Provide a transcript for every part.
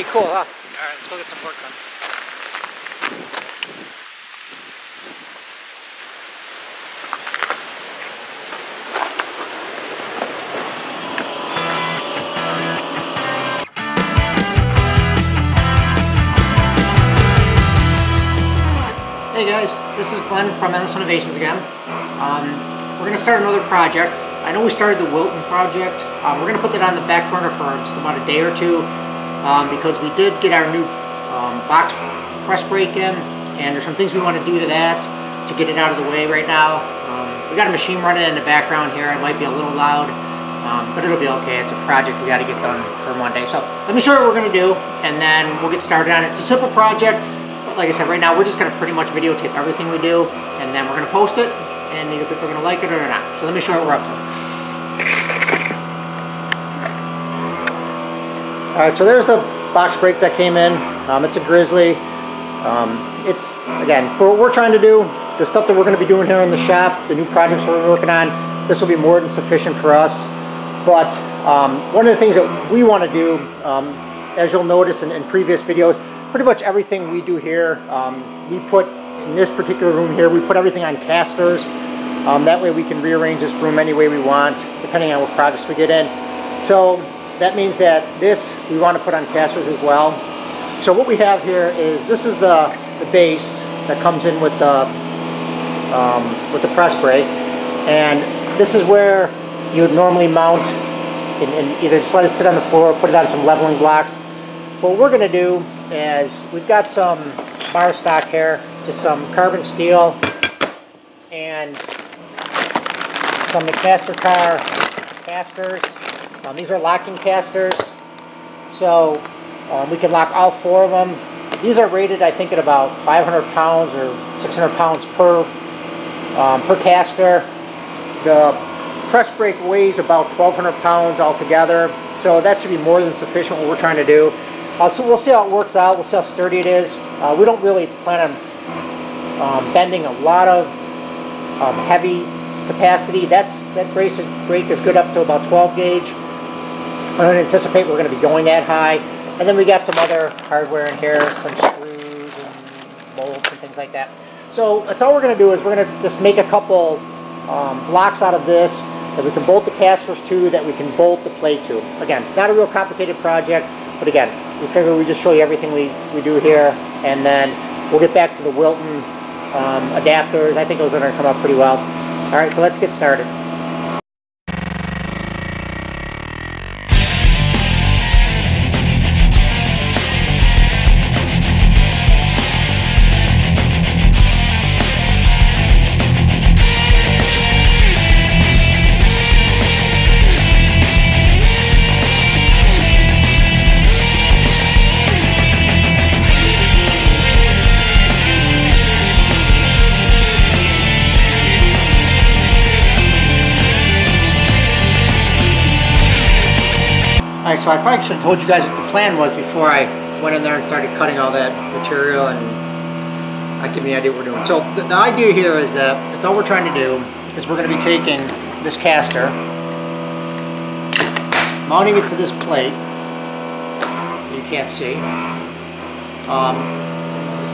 pretty cool, huh? Alright, let's go get some work done. Hey guys, this is Glenn from Endless Innovations again. We're going to start another project. I know we started the Wilton project. We're going to put that on the back burner for just about a day or two because we did get our new box press brake in, and there's some things we want to do to that to get it out of the way right now. We got a machine running in the background here. It might be a little loud, but it'll be okay. It's a project we got to get done for one day. So let me show you what we're going to do, and then we'll get started on it. It's a simple project. Like I said, right now we're just going to pretty much videotape everything we do, and then we're going to post it, and either people are going to like it or not. So let me show you what we're up to. Alright, so there's the box brake that came in. It's a Grizzly. It's, again, for what we're trying to do, the stuff that we're going to be doing here in the shop, the new projects we're working on, this will be more than sufficient for us. But one of the things that we want to do, as you'll notice in previous videos, pretty much everything we do here, we put in this particular room here, we put everything on casters. That way we can rearrange this room any way we want, depending on what projects we get in. So that means that this we want to put on casters as well. So what we have here is, this is the base that comes in with the press brake, and this is where you would normally mount and either just let it sit on the floor or put it on some leveling blocks. What we're going to do is, we've got some bar stock here, just some carbon steel and some McMaster car casters. These are locking casters, so we can lock all four of them. These are rated, I think, at about 500 pounds or 600 pounds per caster. The press brake weighs about 1,200 pounds altogether, so that should be more than sufficient what we're trying to do. So we'll see how it works out. We'll see how sturdy it is. We don't really plan on bending a lot of heavy capacity. That brake is good up to about 12 gauge. I don't anticipate we're going to be going that high. And then we got some other hardware in here, some screws and bolts and things like that. So that's all we're going to do, is we're going to just make a couple blocks out of this that we can bolt the casters to, that we can bolt the plate to. Again, not a real complicated project, but again, we figure we just show you everything we do here, and then we'll get back to the Wilton adapters. I think those are going to come out pretty well. Alright, so let's get started. Alright, so I probably should have told you guys what the plan was before I went in there and started cutting all that material, and I give you an idea what we're doing. So the idea here is that it's all we're trying to do is we're going to be taking this caster, mounting it to this plate. You can't see. This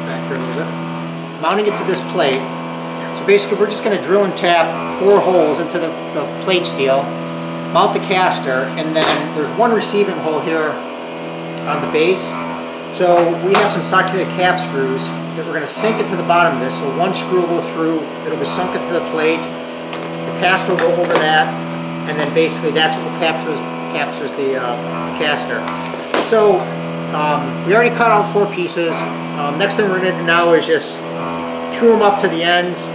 back here a little bit. Mounting it to this plate. So basically, we're just going to drill and tap 4 holes into the plate steel. Mount the caster, and then there's one receiving hole here on the base. So we have some socket cap screws that we're going to sink into the bottom of this. So one screw will go through, it'll be sunk into the plate, the caster will go over that, and then basically that's what captures the caster. So we already cut out 4 pieces. Next thing we're going to do now is just true them up to the ends,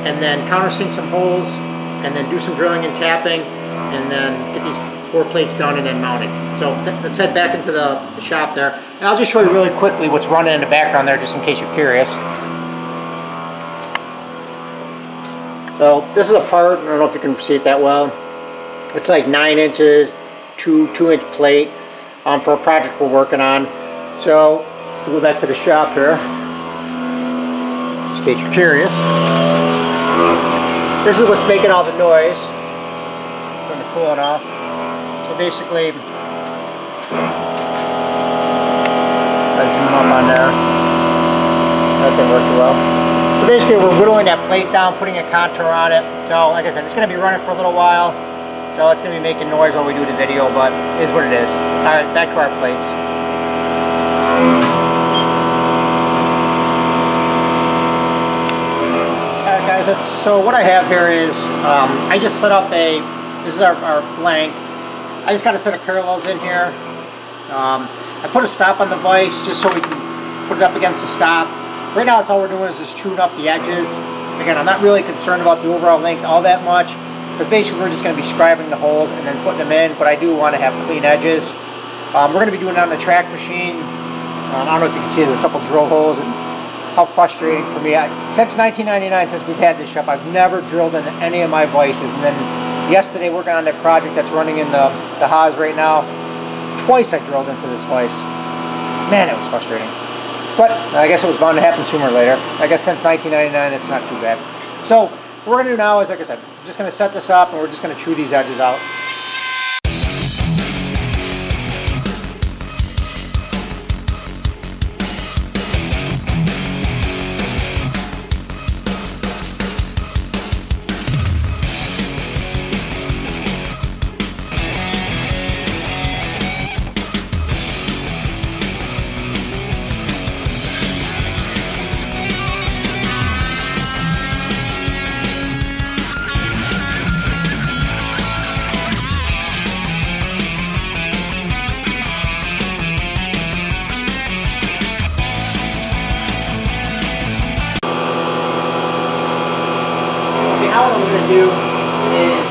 and then countersink some holes, and then do some drilling and tapping, and then get these 4 plates done and then mounted. So let's head back into the shop there. And I'll just show you really quickly what's running in the background there, just in case you're curious. So this is a part, I don't know if you can see it that well. It's like 9 inches, 2-inch plate for a project we're working on. So we'll go back to the shop here, just in case you're curious. This is what's making all the noise. Turn the coolant off. So basically, up on there. That didn't work too well. So basically we're whittling that plate down, putting a contour on it. So like I said, it's going to be running for a little while. So it's going to be making noise while we do the video, but it is what it is. Alright, back to our plates. Alright guys, so what I have here is, I just set up this is our blank. I just got a set of parallels in here. I put a stop on the vise just so we can put it up against the stop. Right now it's all we're doing is just truing up the edges. Again, I'm not really concerned about the overall length all that much, because basically we're just going to be scribing the holes and then putting them in, but I do want to have clean edges. We're going to be doing it on the track machine. I don't know if you can see there's a couple drill holes, and how frustrating for me. Since 1999, since we've had this shop, I've never drilled into any of my vices, and then yesterday working on that project that's running in the Haas right now, twice I drilled into this vise. Man, it was frustrating. But I guess it was bound to happen sooner or later. I guess since 1999, it's not too bad. So what we're going to do now is, like I said, I'm just going to set this up and we're just going to chew these edges out. Now what I'm going to do is,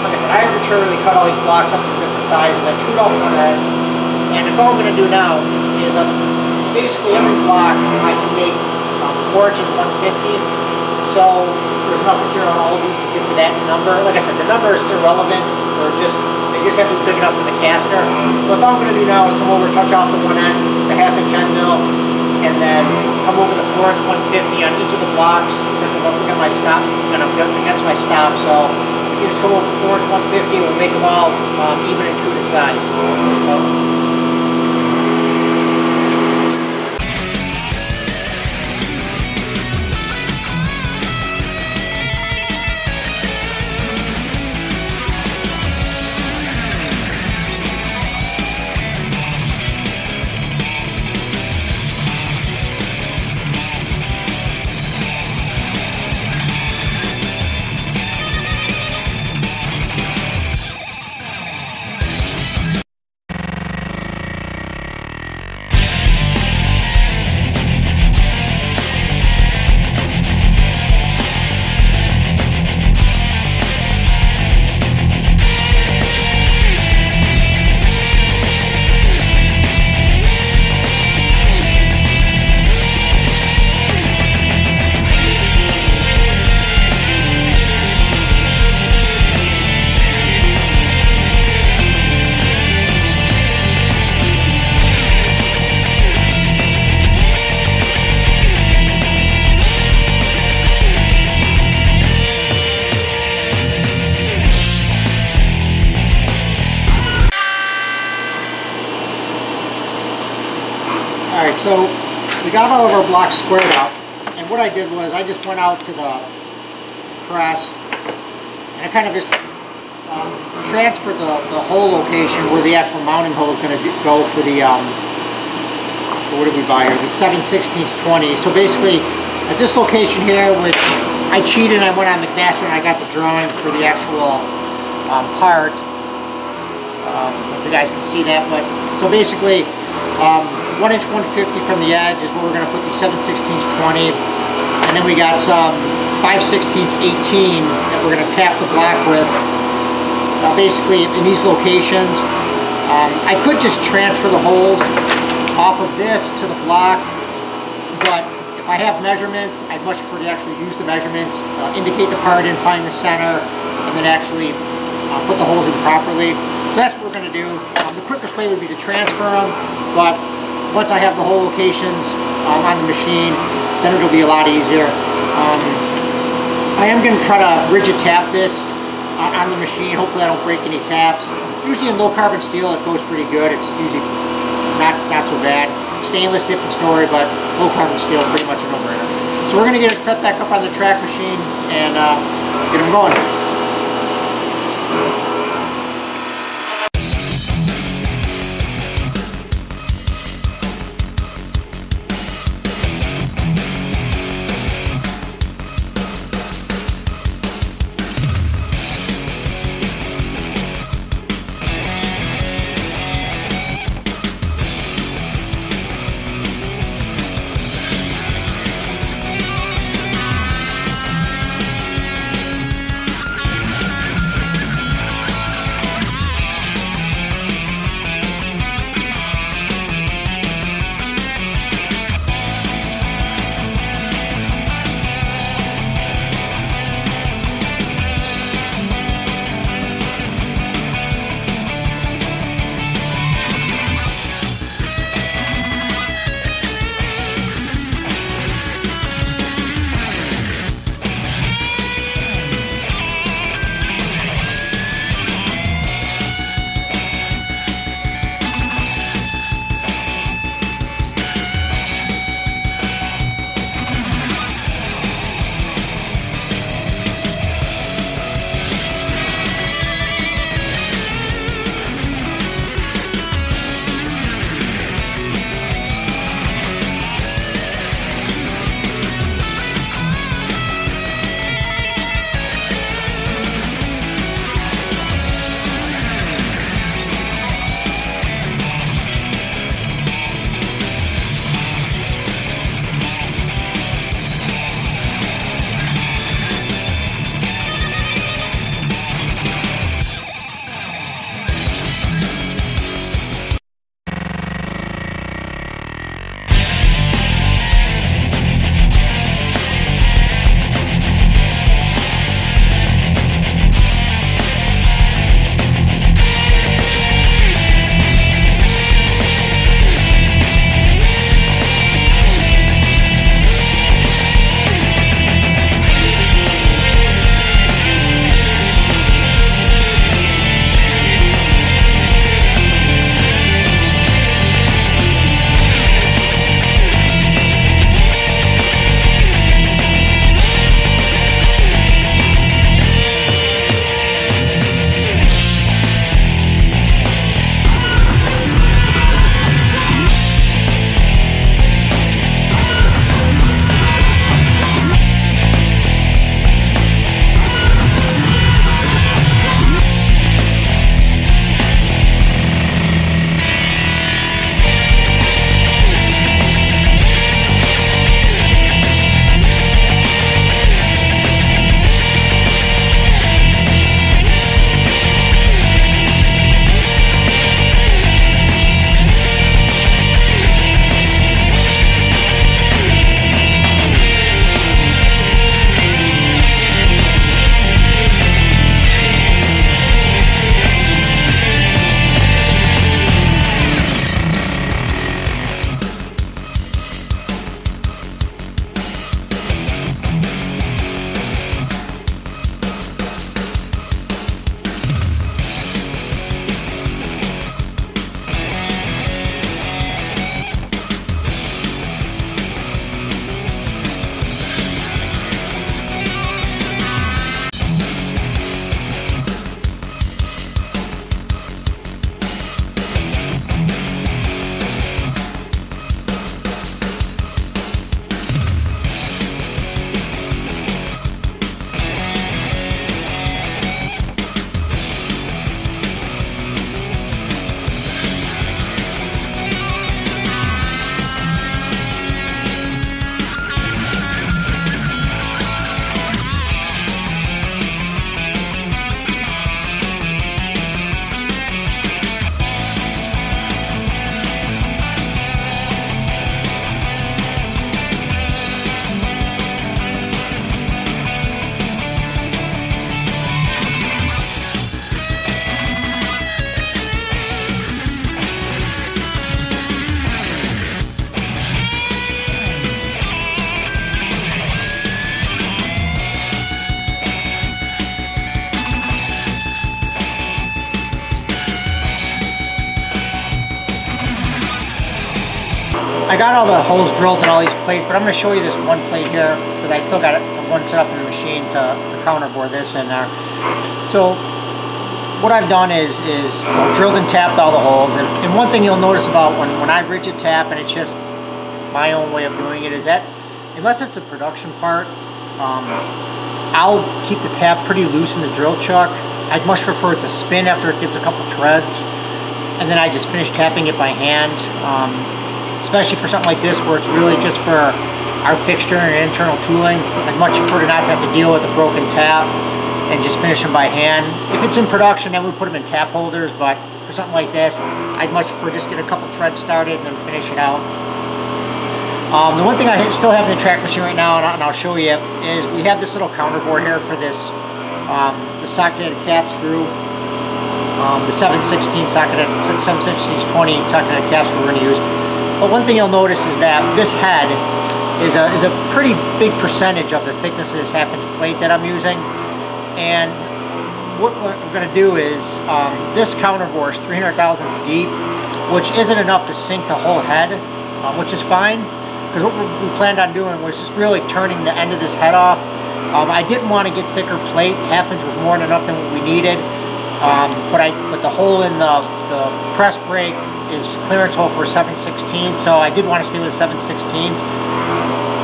like I said, I arbitrarily cut all these blocks up into different sizes. I chewed off one end, and it's all I'm going to do now is basically every block I can make 4 inches 150. So there's enough material on all of these to get to that number. Like I said, the number is irrelevant. They just have to be big enough for the caster. So that's all I'm going to do now is come over, touch off the one end, the 1/2 inch end mill, and then come over the 4 inch 150 on each of the blocks. Since I'm up against my stop, and I'm against my stop, so you just come over 4 inch 150 and we'll make them all even and true to size. So, alright, so we got all of our blocks squared up, and what I did was I just went out to the press and I kind of just transferred the hole location where the actual mounting hole is going to go for the, what did we buy here, the 7/16 20. So basically at this location here, which I cheated, I went on McMaster and I got the drawing for the actual part. If you guys can see that, but so basically 1 inch 150 from the edge is where we're going to put the 7/16 20, and then we got some 5/16 18 that we're going to tap the block with. Basically in these locations, I could just transfer the holes off of this to the block, but if I have measurements, I'd much prefer to actually use the measurements, indicate the part in, find the center, and then actually put the holes in properly. So that's what we're going to do. The quickest way would be to transfer them, but once I have the hole locations on the machine, then it'll be a lot easier. I am going to try to rigid tap this on the machine. Hopefully I don't break any taps. Usually in low carbon steel it goes pretty good. It's usually not so bad. Stainless, different story, but low carbon steel, pretty much a no-brainer. So we're going to get it set back up on the track machine and get them going. I got all the holes drilled in all these plates, but I'm going to show you this one plate here because I still got one set up in the machine to counterbore this in there. So what I've done is drilled and tapped all the holes, and one thing you'll notice about when I rigid tap, and it's just my own way of doing it, is that unless it's a production part, I'll keep the tap pretty loose in the drill chuck. I'd much prefer it to spin after it gets a couple threads, and then I just finish tapping it by hand, especially for something like this where it's really just for our fixture and internal tooling. I'd much prefer to not have to deal with a broken tap and just finish them by hand. If it's in production, then we put them in tap holders, but for something like this, I'd much prefer just get a couple threads started and then finish it out. The one thing I still have in the track machine right now, and I'll show you, is we have this little counterbore here for this, the socketed cap screw, the 7/16 socketed, 7/16/20 socketed cap screw we're going to use. But one thing you'll notice is that this head is a pretty big percentage of the thickness of this 1/2 inch plate that I'm using. And what we're going to do is, this counterbore is 300 thousandths deep, which isn't enough to sink the whole head, which is fine. Because what we planned on doing was just really turning the end of this head off. I didn't want to get thicker plate. 1/2 inch was more than enough than what we needed. But the hole in the press brake is clearance hole for 7/16, so I did want to stay with 7/16s.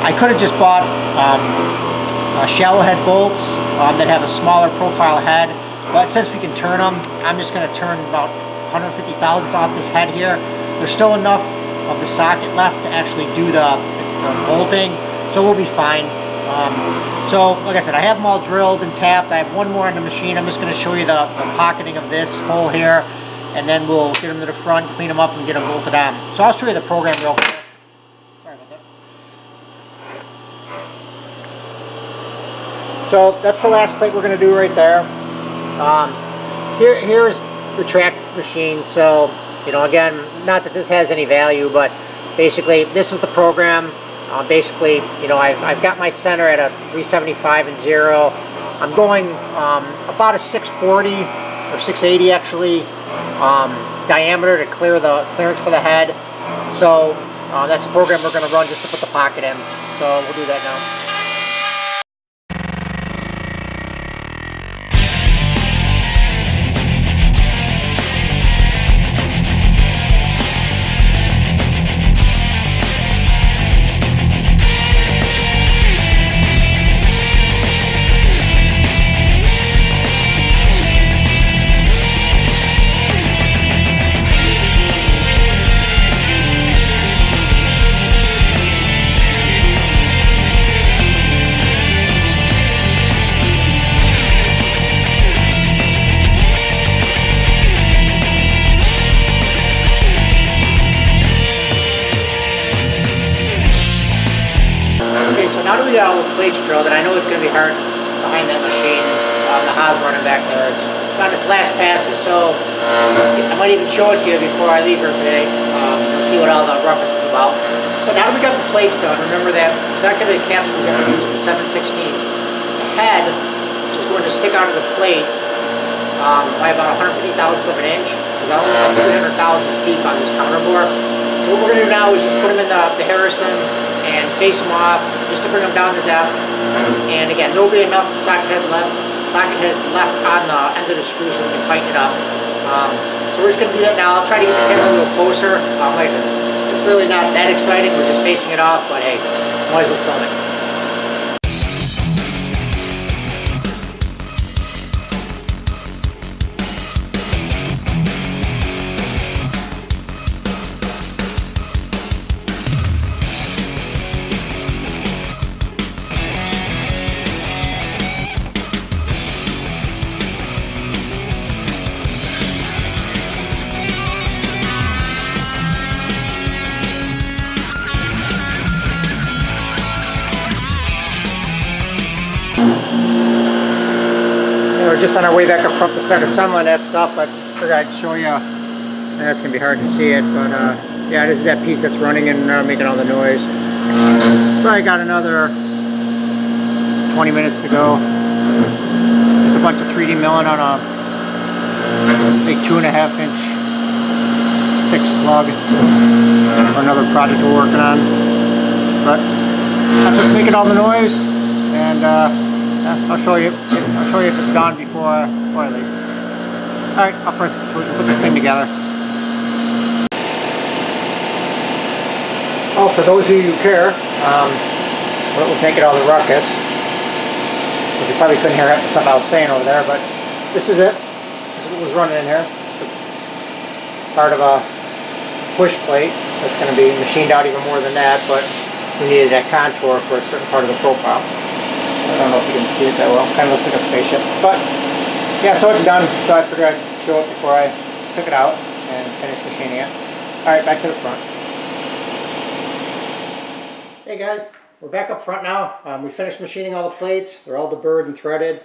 I could have just bought shallow head bolts that have a smaller profile head, but since we can turn them, I'm just going to turn about 150 thousandths off this head here. There's still enough of the socket left to actually do the bolting, so we'll be fine. So like I said, I have them all drilled and tapped. I have one more on the machine. I'm just going to show you the pocketing of this hole here, and then we'll get them to the front, clean them up, and get them bolted on. So I'll show you the program real quick. Sorry about that. So that's the last plate we're going to do right there. Here's the track machine. So, you know, again, not that this has any value, but basically this is the program. Basically, you know, I've got my center at a 375 and 0. I'm going about a 640 or 680 actually diameter to clear the clearance for the head. So that's the program we're going to run just to put the pocket in. So we'll do that now. Now that we got all the plates drilled, and I know it's going to be hard behind that machine, the hob's running back there. It's on its last passes, so I might even show it to you before I leave here today. You'll see what all the rough is about. But now that we got the plates done, remember that socketed capsule we're going to use in 7/16. The head is going to stick out of the plate by about 150 thousandths of an inch. Because I only have 300 thousandths deep on this counterbore. So what we're going to do now is just put them in the Harrison and face them off, just to bring them down to depth. And again, there'll be enough socket head left on the ends of the screw so we can tighten it up. So we're just going to do that now. I'll try to get the camera a little closer. It's really not that exciting. We're just facing it off, but hey, might as well film it. We're just on our way back up front to start assembling that stuff, but I figured I'd show you. That's going to be hard to see it, but yeah, this is that piece that's running and making all the noise. Probably got another 20 minutes to go. Just a bunch of 3D milling on a big 2.5 inch 1/2 inch 3D mill. It's going to take a while. It's going to take a while to get this done. But yeah, this is that piece that's running and making all the noise. Probably got another 20 minutes to go. Just a bunch of 3D milling on a big 2.5 inch 3D mill. It's going to take a while to get this done. fixed slug for another project we're working on. But that's what's making all the noise, and yeah, I'll show you if it's gone before I leave. All right, up first, so we can put this thing together. Oh, for those of you who care, what was making all the ruckus? Because you probably couldn't hear something I was saying over there, but this is it. This is what was running in here. It's part of a push plate that's going to be machined out even more than that, but we needed that contour for a certain part of the profile. I don't know if you can see it that well. It kind of looks like a spaceship. But yeah, so it's done. So I figured I'd show it before I took it out and finish machining it. Alright, back to the front. Hey guys, we're back up front now. We finished machining all the plates. They're all deburred and threaded.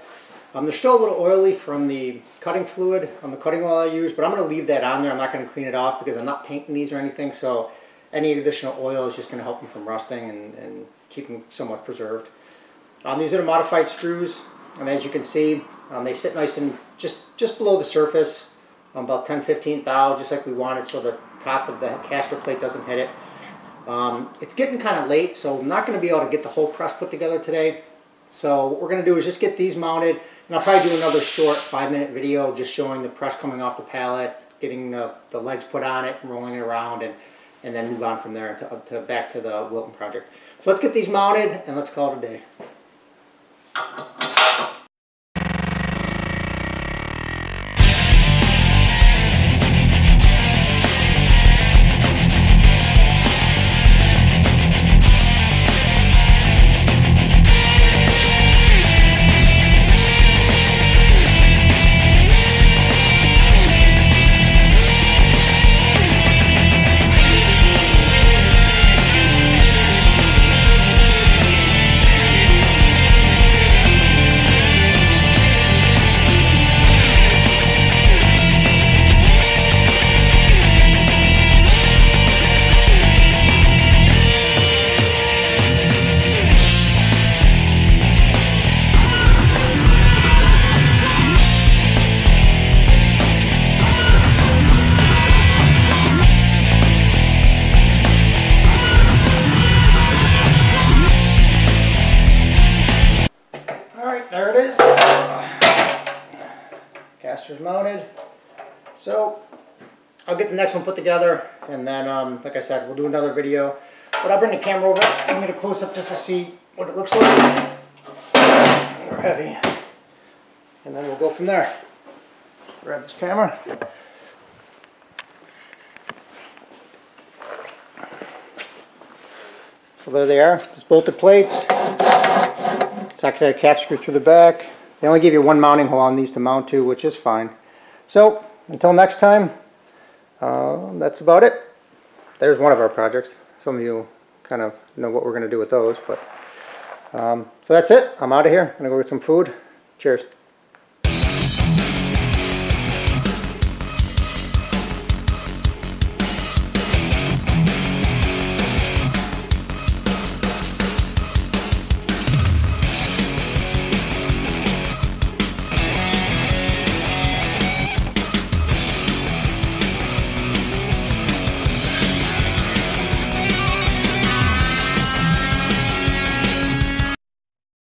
They're still a little oily from the cutting fluid on the cutting oil I use, but I'm going to leave that on there. I'm not going to clean it off because I'm not painting these or anything, so any additional oil is just going to help them from rusting and keep them somewhat preserved. These are the modified screws, and as you can see, they sit nice and just below the surface, about 10-15 thou, just like we want it, so the top of the caster plate doesn't hit it. It's getting kind of late, so I'm not going to be able to get the whole press put together today. So what we're going to do is just get these mounted, and I'll probably do another short 5-minute video just showing the press coming off the pallet, getting the legs put on it, and rolling it around, and then move on from there to back to the Wilton project. So let's get these mounted, and let's call it a day. There it is. Caster's mounted. So I'll get the next one put together, and then like I said, we'll do another video. But I'll bring the camera over and get a close up just to see what it looks like. They're heavy. And then we'll go from there. Grab this camera. So there they are, just bolted plates. Socket a cap screw through the back. They only give you one mounting hole on these to mount to, which is fine. So, until next time, that's about it. There's one of our projects. Some of you kind of know what we're going to do with those, but so that's it. I'm out of here. I'm going to go get some food. Cheers.